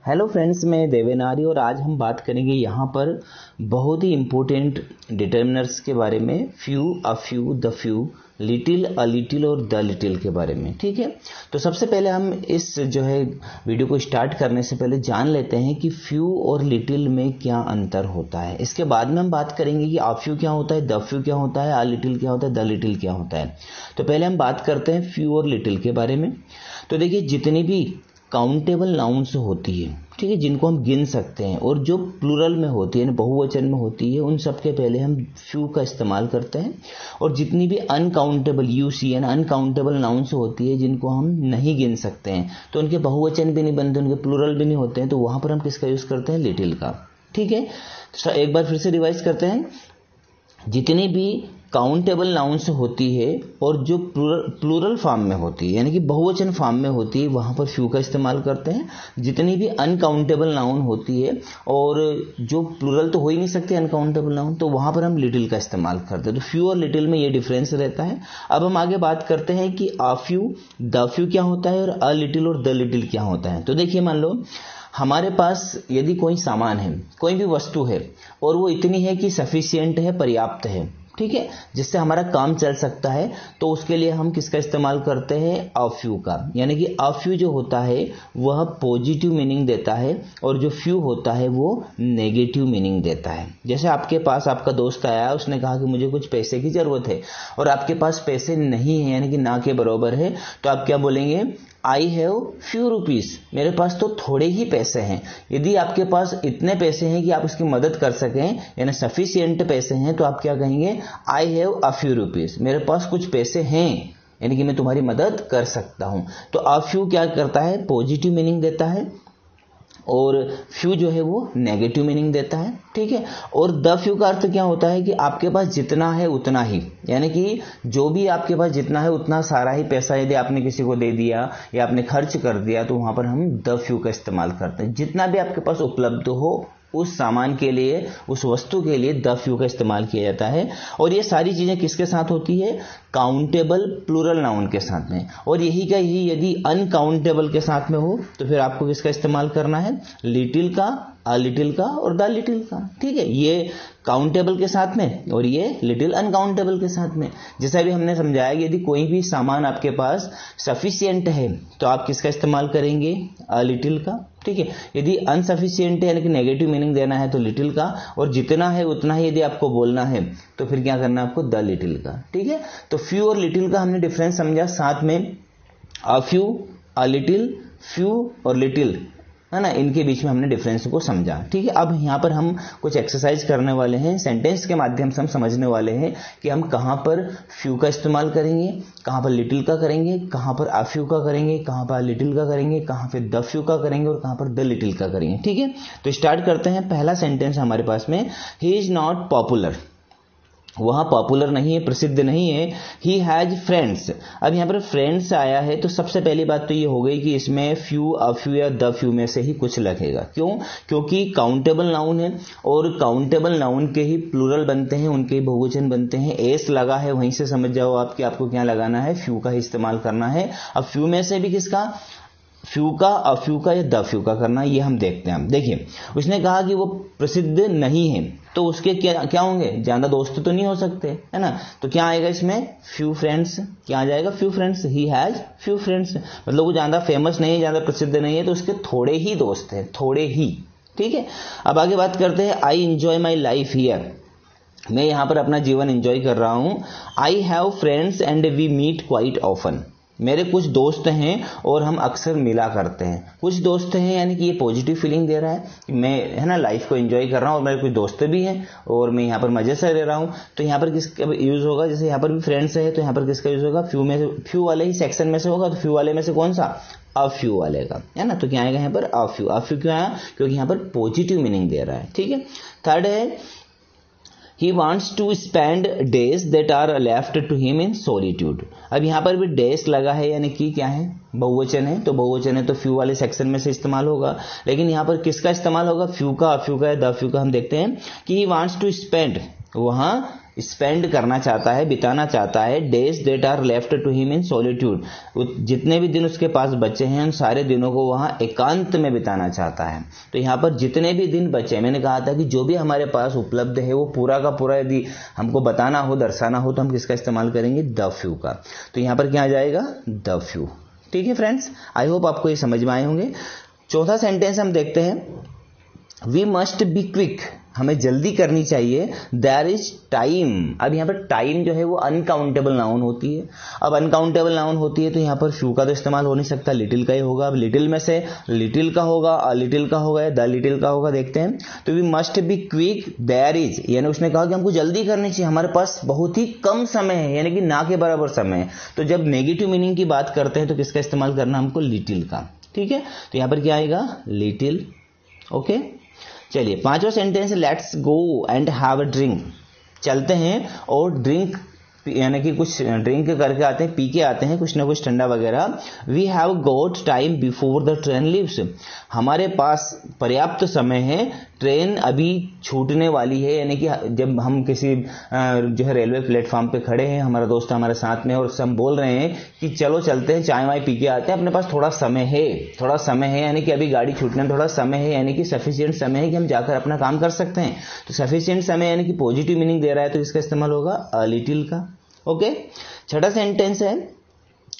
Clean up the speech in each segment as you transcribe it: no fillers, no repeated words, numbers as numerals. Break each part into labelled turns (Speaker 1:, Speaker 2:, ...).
Speaker 1: Hello friends, मैं देवेनारी और आज हम बात करेंगे यहाँ पर बहुत ही इम्पोर्टेंट डिटर्मिनर्स के बारे में। Few, a few, the few, little, a little और द लिटिल के बारे में। ठीक है, तो सबसे पहले हम इस वीडियो को स्टार्ट करने से पहले जान लेते हैं कि फ्यू और लिटिल में क्या अंतर होता है। इसके बाद में हम बात करेंगे कि अ फ्यू क्या होता है, द फ्यू क्या होता है, अ लिटिल क्या होता है, द लिटिल क्या होता है। तो पहले हम बात करते हैं फ्यू और लिटिल के बारे में। तो देखिए, जितनी भी काउंटेबल नाउन्स होती है, ठीक है, जिनको हम गिन सकते हैं और जो प्लूरल में होती है, बहुवचन में होती है, उन सब के पहले हम फ्यू का इस्तेमाल करते हैं। और जितनी भी अनकाउंटेबल यूसीएन अनकाउंटेबल नाउन्स होती है जिनको हम नहीं गिन सकते हैं, तो उनके बहुवचन भी नहीं बनते, उनके प्लूरल भी नहीं होते हैं, तो वहां पर हम किसका यूज करते हैं, लिटिल का। ठीक है, तो एक बार फिर से रिवाइज करते हैं। जितनी भी काउंटेबल नाउन्स होती है और जो प्लूरल फॉर्म में होती है, यानी कि बहुवचन फॉर्म में होती है, वहां पर फ्यू का इस्तेमाल करते हैं। जितनी भी अनकाउंटेबल नाउन होती है और जो प्लूरल तो हो ही नहीं सकते अनकाउंटेबल नाउन, तो वहां पर हम लिटिल का इस्तेमाल करते हैं। तो फ्यू और लिटिल में ये डिफरेंस रहता है। अब हम आगे बात करते हैं कि अ फ्यू, द फ्यू क्या होता है और अ लिटिल और द लिटिल क्या होता है। तो देखिए, मान लो हमारे पास यदि कोई सामान है, कोई भी वस्तु है और वो इतनी है कि सफिशिएंट है, पर्याप्त है, ठीक है, जिससे हमारा काम चल सकता है, तो उसके लिए हम किसका इस्तेमाल करते हैं, अ फ्यू का। यानी कि अ फ्यू जो होता है वह पॉजिटिव मीनिंग देता है और जो फ्यू होता है वो नेगेटिव मीनिंग देता है। जैसे आपके पास आपका दोस्त आया, उसने कहा कि मुझे कुछ पैसे की जरूरत है और आपके पास पैसे नहीं है, यानी कि ना के बराबर है, तो आप क्या बोलेंगे, आई हैव फ्यू रुपीज, मेरे पास तो थोड़े ही पैसे हैं। यदि आपके पास इतने पैसे हैं कि आप उसकी मदद कर सकें, यानी सफिशिएंट पैसे हैं, तो आप क्या कहेंगे, I have a few rupees, मेरे पास कुछ पैसे हैं, यानी कि मैं तुम्हारी मदद कर सकता हूं। तो अ फ्यू क्या करता है, पॉजिटिव मीनिंग देता है और फ्यू जो है वो नेगेटिव मीनिंग देता है। ठीक है, और द फ्यू का अर्थ क्या होता है कि आपके पास जितना है उतना ही, यानी कि जो भी आपके पास जितना है उतना सारा ही पैसा यदि आपने किसी को दे दिया या आपने खर्च कर दिया, तो वहां पर हम द फ्यू का इस्तेमाल करते हैं। जितना भी आपके पास उपलब्ध हो उस सामान के लिए, उस वस्तु के लिए द फ्यू का इस्तेमाल किया जाता है। और ये सारी चीजें किसके साथ होती है, काउंटेबल प्लूरल नाउन के साथ में। और यही का यही यदि अनकाउंटेबल के साथ में हो, तो फिर आपको किसका इस्तेमाल करना है, लिटिल का, अ लिटिल का और द लिटिल का। ठीक है, ये काउंटेबल के साथ में और ये लिटिल अनकाउंटेबल के साथ में। जैसा भी हमने समझाया कि यदि कोई भी सामान आपके पास सफिशिएंट है तो आप किसका इस्तेमाल करेंगे, अ लिटिल का। ठीक है, यदि अनसफिशिएंट है, यानी कि नेगेटिव मीनिंग देना है, तो लिटिल का। और जितना है उतना ही यदि आपको बोलना है, तो फिर क्या करना है आपको, द लिटिल का। ठीक है, तो फ्यू और लिटिल का हमने डिफरेंस समझा। साथ में a few, a little, few और लिटिल, है ना, इनके बीच में हमने डिफरेंस को समझा। ठीक है, अब यहां पर हम कुछ एक्सरसाइज करने वाले हैं, सेंटेंस के माध्यम से हम समझने वाले हैं कि हम कहां पर फ्यू का इस्तेमाल करेंगे, कहां पर लिटिल का करेंगे, कहां पर अ फ्यू का करेंगे, कहां पर लिटिल का करेंगे, कहां पर द फ्यू का करेंगे और कहां पर द लिटिल का करेंगे। ठीक है, तो स्टार्ट करते हैं। पहला सेंटेंस हमारे पास में, ही इज नॉट पॉपुलर, वहां पॉपुलर नहीं है, प्रसिद्ध नहीं है। ही हैज फ्रेंड्स, अब यहां पर फ्रेंड्स आया है, तो सबसे पहली बात तो ये हो गई कि इसमें फ्यू, अ फ्यू या द फ्यू में से ही कुछ लगेगा। क्यों, क्योंकि काउंटेबल नाउन है और काउंटेबल नाउन के ही प्लूरल बनते हैं, उनके ही बहुवचन बनते हैं। एस लगा है, वहीं से समझ जाओ आप कि आपको क्या लगाना है, फ्यू का ही इस्तेमाल करना है। अब फ्यू में से भी किसका, फ्यू का, अ फ्यू का या द फ्यू का करना, ये हम देखते हैं। देखिए, उसने कहा कि वो प्रसिद्ध नहीं है, तो उसके क्या क्या होंगे, ज्यादा दोस्त तो नहीं हो सकते, है ना, तो क्या आएगा इसमें, फ्यू फ्रेंड्स। क्या आ जाएगा, few friends, he has few friends, मतलब वो ज्यादा फेमस नहीं है, ज्यादा प्रसिद्ध नहीं है, तो उसके थोड़े ही दोस्त हैं, थोड़े ही। ठीक है, अब आगे बात करते हैं। I enjoy my life here, मैं यहां पर अपना जीवन एंजॉय कर रहा हूं। I have friends and we meet quite often, मेरे कुछ दोस्त हैं और हम अक्सर मिला करते हैं। कुछ दोस्त हैं, यानी कि ये पॉजिटिव फीलिंग दे रहा है कि मैं, है ना, लाइफ को एंजॉय कर रहा हूं और मेरे कुछ दोस्त भी हैं और मैं यहाँ पर मजे से रह रहा हूं। तो यहाँ पर किसका यूज होगा, जैसे यहाँ पर भी फ्रेंड्स है, तो यहाँ पर किसका यूज होगा, फ्यू में से, फ्यू वाले ही सेक्शन में से होगा, तो फ्यू वाले में से कौन सा, अ फ्यू वाले का, है ना। तो क्या आएगा यहाँ पर, अ फ्यू। अ फ्यू क्यों आया, क्योंकि यहाँ पर पॉजिटिव मीनिंग दे रहा है। ठीक है, थर्ड है, He wants to spend days that are left to him in solitude. अब यहां पर भी days लगा है, यानी कि क्या है, बहुवचन है, तो बहुवचन है तो फ्यू वाले सेक्शन में से इस्तेमाल होगा। लेकिन यहां पर किसका इस्तेमाल होगा, फ्यू का, फ्यू का या द फ्यू का। हम देखते हैं कि he wants to spend, वहां स्पेंड करना चाहता है, बिताना चाहता है, days that are left to him in solitude, जितने भी दिन उसके पास बचे हैं उन सारे दिनों को वहां एकांत में बिताना चाहता है। तो यहाँ पर जितने भी दिन बचे, मैंने कहा था कि जो भी हमारे पास उपलब्ध है वो पूरा का पूरा यदि हमको बताना हो, दर्शाना हो, तो हम किसका इस्तेमाल करेंगे? द फ्यू का। तो यहाँ पर क्या आ जाएगा? The few. ठीक है फ्रेंड्स, आई होप आपको ये समझ में आए होंगे। चौथा सेंटेंस हम देखते हैं, वी मस्ट बी क्विक, हमें जल्दी करनी चाहिए, देयर इज टाइम। अब यहाँ पर टाइम जो है वो अनकाउंटेबल नाउन होती है। अब अनकाउंटेबल नाउन होती है तो यहाँ पर फ्यू का तो इस्तेमाल हो नहीं सकता, लिटिल का ही होगा। अब लिटिल में से लिटिल का होगा, अ लिटिल का होगा या द लिटिल का होगा, देखते हैं। तो we must be quick, there is, यानी उसने कहा कि हमको जल्दी करनी चाहिए, हमारे पास बहुत ही कम समय है, यानी कि ना के बराबर समय है। तो जब नेगेटिव मीनिंग की बात करते हैं तो किसका इस्तेमाल करना हमको? लिटिल का। ठीक है, तो यहाँ पर क्या आएगा? लिटिल। ओके, चलिए पांचवा sentence, let's go and have a drink, चलते हैं और ड्रिंक यानी कि कुछ ड्रिंक करके आते हैं, पी के आते हैं कुछ ना कुछ ठंडा वगैरह। We have got time before the train leaves, हमारे पास पर्याप्त समय है, ट्रेन अभी छूटने वाली है। यानी कि जब हम किसी जो है रेलवे प्लेटफॉर्म पे खड़े हैं, हमारा दोस्त हमारे साथ में, और हम बोल रहे हैं कि चलो चलते हैं, चाय वाय पी के आते हैं, अपने पास थोड़ा समय है, थोड़ा समय है, यानी कि अभी गाड़ी छूटने में थोड़ा समय है, यानी कि सफिशिएंट समय है कि हम जाकर अपना काम कर सकते हैं। तो सफिशिएंट समय यानी कि पॉजिटिव मीनिंग दे रहा है, तो इसका इस्तेमाल होगा अ लिटिल का। ओके, छठा सेंटेंस है,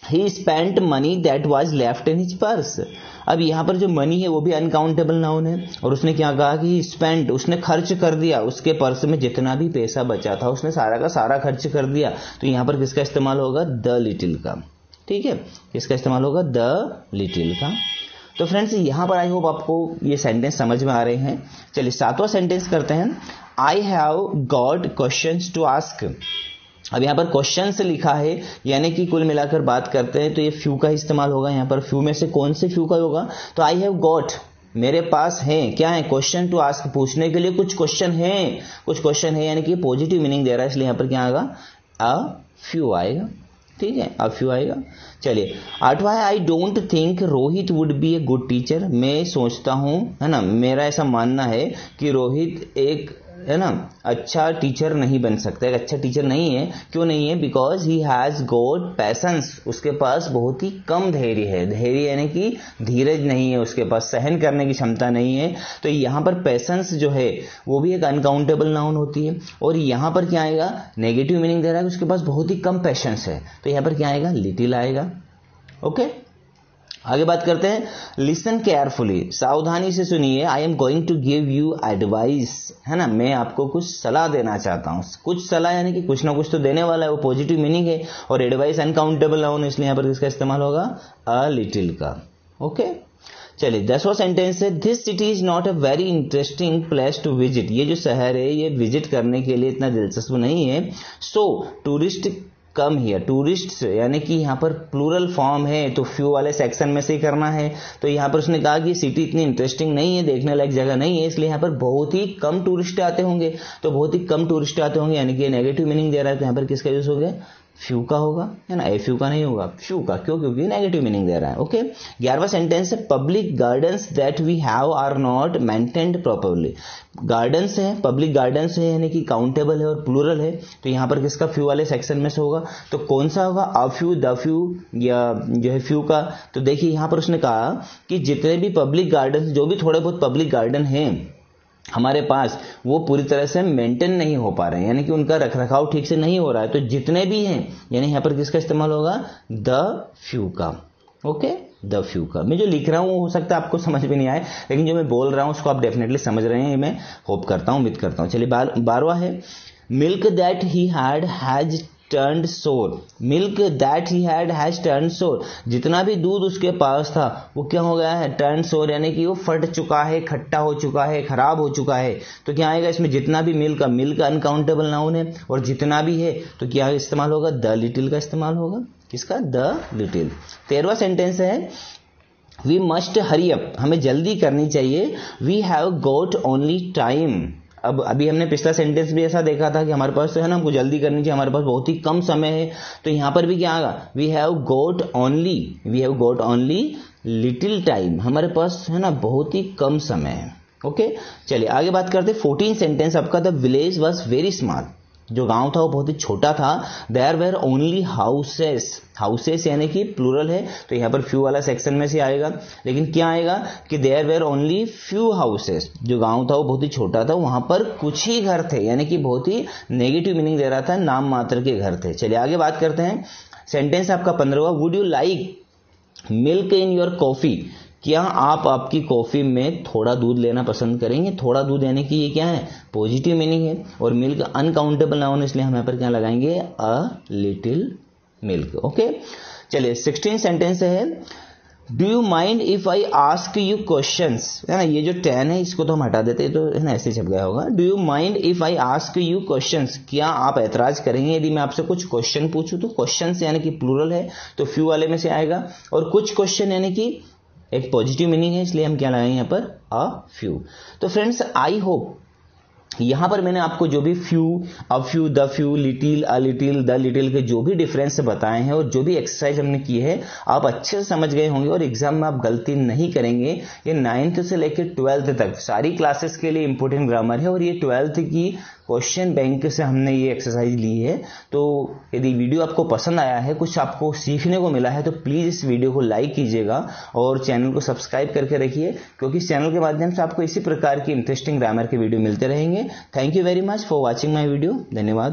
Speaker 1: ही spent money that was left in his purse. अब यहां पर जो मनी है वो भी अनकाउंटेबल नाउन है, और उसने क्या कहा कि स्पेंट, उसने खर्च कर दिया, उसके पर्स में जितना भी पैसा बचा था उसने सारा का सारा खर्च कर दिया। तो यहां पर किसका इस्तेमाल होगा? द लिटिल का। ठीक है, किसका इस्तेमाल होगा? द लिटिल का। तो फ्रेंड्स यहां पर आई होप आपको ये सेंटेंस समझ में आ रहे हैं। चलिए सातवां सेंटेंस करते हैं, I have got questions to ask. अब यहाँ पर क्वेश्चन से लिखा है, यानी कि कुल मिलाकर बात करते हैं तो ये फ्यू का इस्तेमाल होगा। यहाँ पर फ्यू में से कौन से फ्यू का होगा? तो आई हैव गॉट, मेरे पास है, क्या है? क्वेश्चन टू आस्क, पूछने के लिए कुछ क्वेश्चन है, कुछ क्वेश्चन है, यानी कि पॉजिटिव मीनिंग दे रहा है, इसलिए यहाँ पर क्या आएगा? अ फ्यू आएगा। ठीक है, अ फ्यू आएगा। चलिए आठवां है, I don't think Rohit would be a good teacher, मैं सोचता हूं, है ना, मेरा ऐसा मानना है कि रोहित एक, है ना, अच्छा टीचर नहीं बन सकता, एक अच्छा टीचर नहीं है। क्यों नहीं है? Because he has got patience, उसके पास बहुत ही कम धैर्य है। धैर्य यानी कि धीरज नहीं है उसके पास, सहन करने की क्षमता नहीं है। तो यहाँ पर पैशंस जो है वो भी एक अनकाउंटेबल नाउन होती है, और यहाँ पर क्या आएगा? नेगेटिव मीनिंग दे रहा है कि उसके पास बहुत ही कम पैशंस है, तो यहाँ पर क्या आएगा? लिटिल आएगा। ओके, आगे बात करते हैं, लिसन केयरफुली, सावधानी से सुनिए, I am going to give you advice, है ना, मैं आपको कुछ सलाह देना चाहता हूं। कुछ सलाह यानी कि कुछ ना कुछ तो देने वाला है, वो पॉजिटिव मीनिंग है, और एडवाइस अनकाउंटेबल नाउन, इसलिए यहां पर किसका इस्तेमाल होगा? अ लिटिल का। ओके, चलिए 10वां सेंटेंस है, this city is not a very interesting place to visit, ये जो शहर है ये विजिट करने के लिए इतना दिलचस्प नहीं है। सो टूरिस्ट कम हियर, टूरिस्ट यानी कि यहाँ पर प्लूरल फॉर्म है, तो फ्यू वाले सेक्शन में से ही करना है। तो यहाँ पर उसने कहा कि सिटी इतनी इंटरेस्टिंग नहीं है, देखने लायक जगह नहीं है, इसलिए यहाँ पर बहुत ही कम टूरिस्ट आते होंगे। तो बहुत ही कम टूरिस्ट आते होंगे यानी कि नेगेटिव मीनिंग दे रहा है, तो यहाँ पर किसका यूज हो गया? फ्यू का होगा, है ना, ए फ्यू का नहीं होगा, फ्यू का। क्यों? क्योंकि नेगेटिव मीनिंग दे रहा है। ओके, 11वां सेंटेंस है, public gardens that we have are not maintained properly. Gardens है, पब्लिक गार्डन्स है, यानी कि काउंटेबल है और प्लूरल है, तो यहाँ पर किसका? फ्यू वाले सेक्शन में से होगा। तो कौन सा होगा? अ फ्यू, द फ्यू, या जो है फ्यू का। तो देखिए यहाँ पर उसने कहा कि जितने भी पब्लिक गार्डन, जो भी थोड़े बहुत पब्लिक गार्डन हैं हमारे पास, वो पूरी तरह से मेंटेन नहीं हो पा रहे हैं, यानी कि उनका रखरखाव ठीक से नहीं हो रहा है। तो जितने भी हैं, यानी यहाँ पर किसका इस्तेमाल होगा? द फ्यू का। ओके, द फ्यू का। मैं जो लिख रहा हूं हो सकता है आपको समझ में नहीं आए, लेकिन जो मैं बोल रहा हूं उसको आप डेफिनेटली समझ रहे हैं, मैं होप करता हूं, उम्मीद करता हूं। चलिए 12वां है, milk that he had has turned sour, milk that he had has turned sour, जितना भी दूध उसके पास था वो क्या हो गया है? टर्न सोर, यानी कि वो फट चुका है, खट्टा हो चुका है, खराब हो चुका है। तो क्या आएगा इसमें? जितना भी मिल्क का, मिल्क अनकाउंटेबल नाउन है, और जितना भी है तो क्या इस्तेमाल होगा? द लिटिल का इस्तेमाल होगा। किसका? The little. 13वां सेंटेंस है, वी मस्ट हरी अप, हमें जल्दी करनी चाहिए, we have got only time. अब अभी हमने पिछला सेंटेंस भी ऐसा देखा था कि हमारे पास तो है ना, हमको जल्दी करनी चाहिए, हमारे पास बहुत ही कम समय है। तो यहां पर भी क्या आएगा? We have got only little time, हमारे पास है ना बहुत ही कम समय है। ओके, चलिए आगे बात करते हैं। 14 सेंटेंस आपका, the village was very small, जो गांव था वो बहुत ही छोटा था। There were only houses, houses यानी कि प्लूरल है तो यहाँ पर फ्यू वाला सेक्शन में से आएगा। लेकिन क्या आएगा कि there were only few houses, जो गांव था वो बहुत ही छोटा था, वहां पर कुछ ही घर थे, यानी कि बहुत ही नेगेटिव मीनिंग दे रहा था, नाम मात्र के घर थे। चलिए आगे बात करते हैं। सेंटेंस आपका 15वां, would you like milk in your coffee, क्या आप आपकी कॉफी में थोड़ा दूध लेना पसंद करेंगे। थोड़ा दूध यानी कि ये क्या है, पॉजिटिव मीनिंग है, और मिल्क अनकाउंटेबल नाउन, इसलिए हम यहाँ पर क्या लगाएंगे, अ लिटिल मिल्क। ओके, चलिए 16 सेंटेंस है। Do you mind if I ask you questions, है ना, ये जो 10 है इसको तो हम हटा देते हैं, तो है ना ऐसे छप गया होगा। Do you mind if I ask you questions, क्या आप ऐतराज करेंगे यदि मैं आपसे कुछ क्वेश्चन पूछूं। तो क्वेश्चंस यानी कि प्लूरल है तो फ्यू वाले में से आएगा, और कुछ क्वेश्चन यानी कि एक पॉजिटिव मीनिंग है, इसलिए हम क्या लगाएंगे यहाँ पर, अ फ्यू। तो फ्रेंड्स आई होप यहां पर मैंने आपको जो भी few, a few, the few, little, a little, the little के जो भी डिफरेंस बताए हैं और जो भी एक्सरसाइज हमने की है आप अच्छे से समझ गए होंगे, और एग्जाम में आप गलती नहीं करेंगे। ये 9th से लेकर 12th तक सारी क्लासेस के लिए इंपॉर्टेंट ग्रामर है, और ये 12th की क्वेश्चन बैंक से हमने ये एक्सरसाइज ली है। तो यदि वीडियो आपको पसंद आया है, कुछ आपको सीखने को मिला है, तो प्लीज इस वीडियो को लाइक कीजिएगा और चैनल को सब्सक्राइब करके रखिए, क्योंकि इस चैनल के माध्यम से आपको इसी प्रकार की इंटरेस्टिंग ग्रामर के वीडियो मिलते रहेंगे। Thank you very much for watching my video. धन्यवाद।